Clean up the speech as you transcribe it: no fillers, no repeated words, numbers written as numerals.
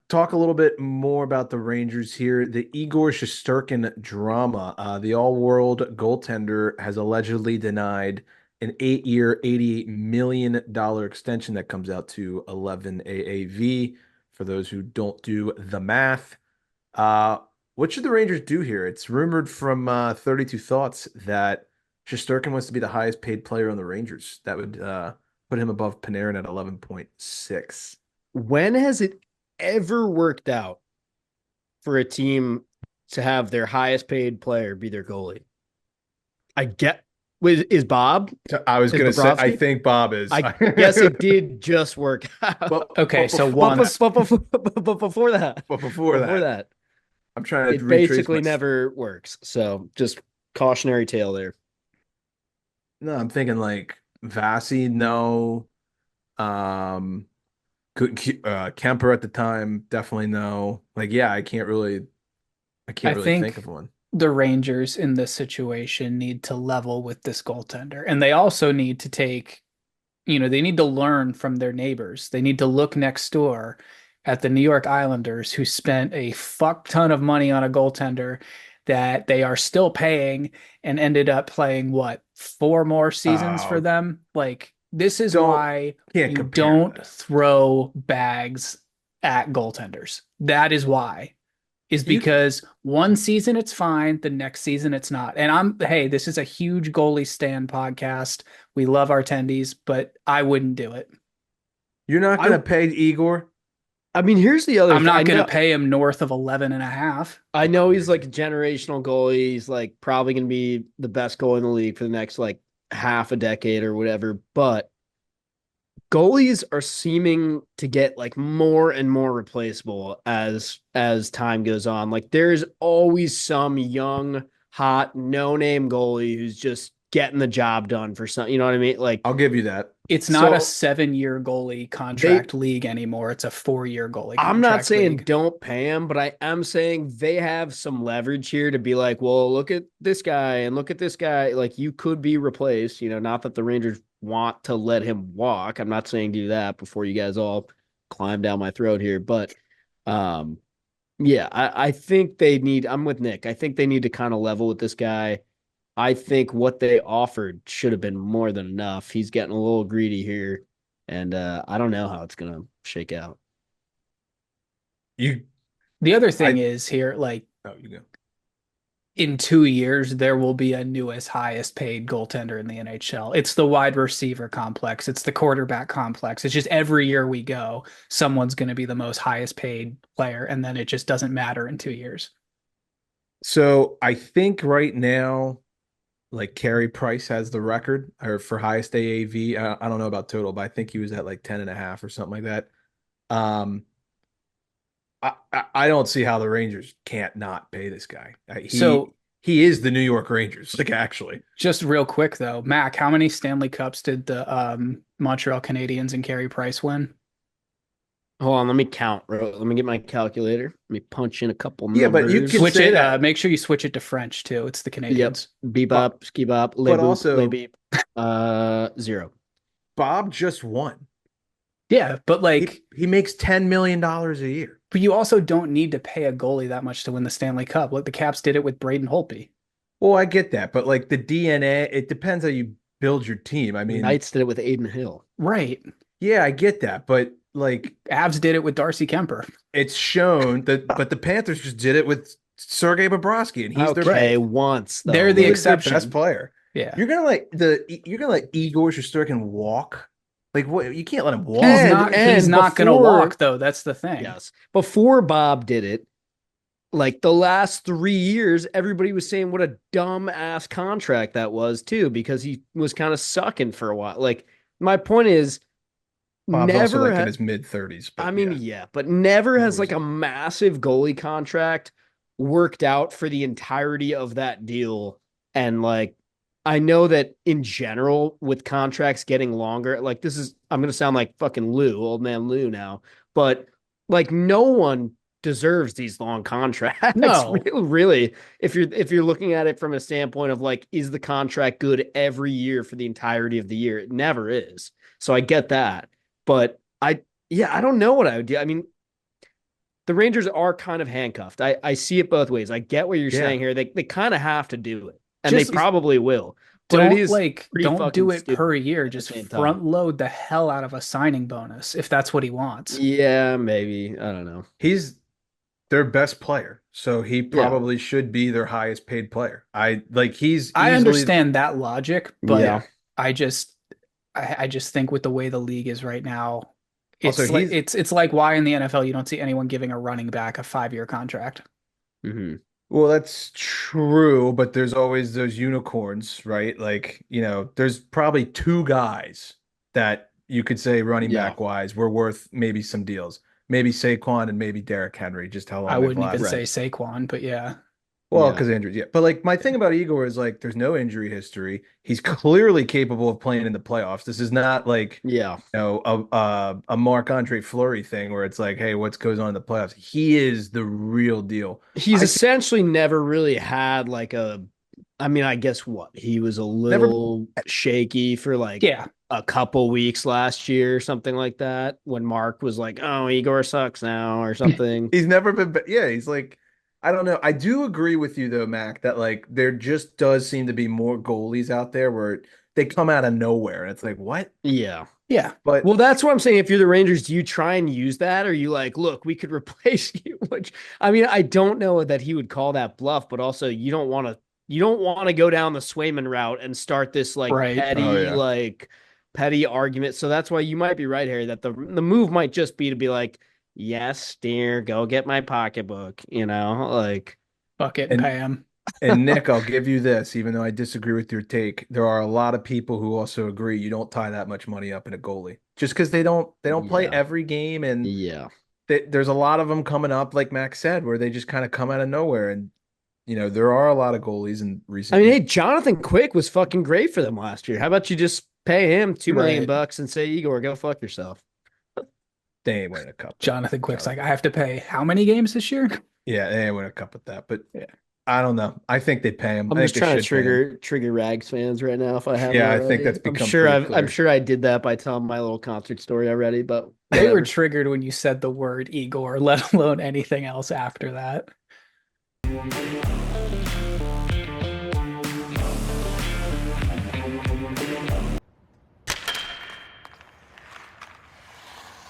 talk a little bit more about the Rangers here. The Igor Shesterkin drama. The all-world goaltender has allegedly denied an 8-year, $88 million extension that comes out to 11 AAV. For those who don't do the math, uh, what should the Rangers do here? It's rumored from 32 Thoughts that Shesterkin wants to be the highest paid player on the Rangers. That would put him above Panarin at 11.6. When has it ever worked out for a team to have their highest paid player be their goalie? I get is Bob I was is gonna say, I Bobrovsky? think Bob is. I guess it did just work out. Well, Okay, but so before, once. But before that, but before before that, that, I'm trying to it retrace my. basically never works. So just cautionary tale there. No, I'm thinking like Vasi, no. Um, Kemper at the time, definitely no. Like, yeah, I I can't really think of think one. the Rangers in this situation need to level with this goaltender. And they also need to take, they need to learn from their neighbors. They need to look next door at the New York Islanders, who spent a fuck ton of money on a goaltender that they are still paying and ended up playing what, four more seasons for Uh, them? Like, this is don't why can't you compare don't that. throw bags at goaltenders. That is why, is You because one season it's fine, the next season it's not. And hey, this is a huge goalie stand podcast. We love our attendees, but I wouldn't do it. you're not I gonna pay Igor. I mean, here's the other I'm thing. not going to pay him north of 11 and a half. I That's know he's like crazy. a generational goalie. He's like probably going to be the best goalie in the league for the next like half a decade or whatever. But goalies are seeming to get like more and more replaceable as time goes on. Like there's always some young, hot, no name goalie who's just getting the job done for some. You know what I mean? Like I'll give you that. It's not a so 7-year goalie they contract league anymore. It's a 4-year goalie I'm not contract saying league. don't pay him, but I am saying they have some leverage here to be like, well, look at this guy and look at this guy. Like you could be replaced, not that the Rangers want to let him walk. I'm not saying do that before you guys all climb down my throat here. But um, yeah, I think I'm with Nick. I think they need to kind of level with this guy. I think what they offered should have been more than enough. He's getting a little greedy here. And I don't know how it's gonna shake out. You, The other thing I. is here, like Oh, you go. in 2 years, there will be a newest highest paid goaltender in the NHL. It's the wide receiver complex. It's the quarterback complex. It's just every year we go, someone's going to be the most highest paid player. And then it just doesn't matter in 2 years. So I think right now, like Carey Price has the record or for highest AAV. I don't know about total, but I think he was at like 10 and a half or something like that. Um, I don't see how the Rangers can't not pay this guy. So He is the New York Rangers, like actually. just real quick though, Mac, how many Stanley Cups did the Montreal Canadiens and Carey Price win? Hold on, let me count. Let me get my calculator. Let me punch in a couple Yeah, but you can numbers. Switch say it. that, Make sure you switch it to French too. It's the Yep. Canadians. but Bebop, ski bop, lay but boop, lay also beep. 0. Bob just won. Yeah, but like, He makes $10 million a year. but you also don't need to pay a goalie that much to win the Stanley Cup. Like the Caps did it with Braden Holtby. Well, I get that, but like the DNA, it depends how you build your team. I mean, Knights did it with Aiden Hill. Right. yeah, I get that, but like Avs did it with Darcy Kemper. it's shown that, but the Panthers just did it with Sergei Bobrovsky, and he's their Okay, Right. once though. They're the he Like, is their best exception. player. Yeah. You're gonna let Igor Shesterkin walk? Like what? You can't let him He's walk. not he's and not gonna before walk though. That's the thing. yes, before Bob did it, like the last 3 years, everybody was saying what a dumb ass contract that was too, because he was kind of sucking for a while. Like my point is, Bob's also never like in ha- his mid 30s, I but mean, yeah, yeah, but never I know has what like you're a saying. massive goalie contract worked out for the entirety of that deal. And like, I know that in general, with contracts getting longer, like I'm going to sound like fucking old man Lou now, but like no one deserves these long contracts. No. Really, if you're looking at it from a standpoint of like, is the contract good every year for the entirety of the year? It never is. So I get that. But yeah, I don't know what I would do. I mean, the Rangers are kind of handcuffed. I see it both ways. I get what you're saying here. They kind of have to do it, and they probably will. But it is don't do it per year. at the Just same front time. load the hell out of a signing bonus if that's what he wants. Yeah, maybe. I don't know. He's their best player, so he Yeah. probably should be their highest paid player. He's I easily understand that logic, but Yeah. I just think with the way the league is right now, Also, it's like he's it's like why in the NFL you don't see anyone giving a running back a 5-year contract. hmm well, that's true, but there's always those unicorns, right? Like, there's probably two guys that you could say running Yeah. back wise were worth maybe some deals. Maybe Saquon and maybe Derrick Henry, just how I long they've wouldn't even lasted. say Saquon, but yeah. Well, Yeah. because injuries, yeah. But like my thing about Igor is like there's no injury history. He's clearly capable of playing in the playoffs. This is not like Yeah. a Marc-Andre Fleury thing where it's like, hey, what goes on in the playoffs? He is the real deal. He's I essentially never really had like I guess what? He was a never little shaky for like Yeah. a couple weeks last year or something like that when Mark was like, "Oh, Igor sucks now" or something. he's never been yeah, he's like I don't know. I do agree with you though, Mac, that like there just does seem to be more goalies out there where they come out of nowhere and it's like, what? Yeah. Yeah. But Well, that's what I'm saying. If you're the Rangers, do you try and use that? Or you like, look, we could replace you? Which I don't know that he would call that bluff, but also you don't want to go down the Swayman route and start this like Right. oh yeah. petty argument. So that's why you might be right, Harry, that the move might just be to be like, yes, dear, go get my pocketbook, like Bucket and And pay him. And Nick, I'll give you this, even though I disagree with your take. There are a lot of people who also agree you don't tie that much money up in a goalie just because they don't play Yeah. every game, and Yeah. there's a lot of them coming up, like Max said, where they just kind of come out of nowhere. And there are a lot of goalies in recent Hey, years. Jonathan Quick was fucking great for them last year. How about you just pay him $2 million Right. and say, Igor, go fuck yourself? They ain't winning a cup. Jonathan Quick's like, I have to pay how many games this year? Yeah, they ain't winning a cup with that. But Yeah. I don't know. I think they pay him. I'm I just think they trying to should pay him. trigger Rags fans right now if I haven't Yeah, I already. think that's I'm become sure pretty clear. I'm sure I did that by telling my little concert story already, but They were whatever. triggered when you said the word Igor, let alone anything else after that.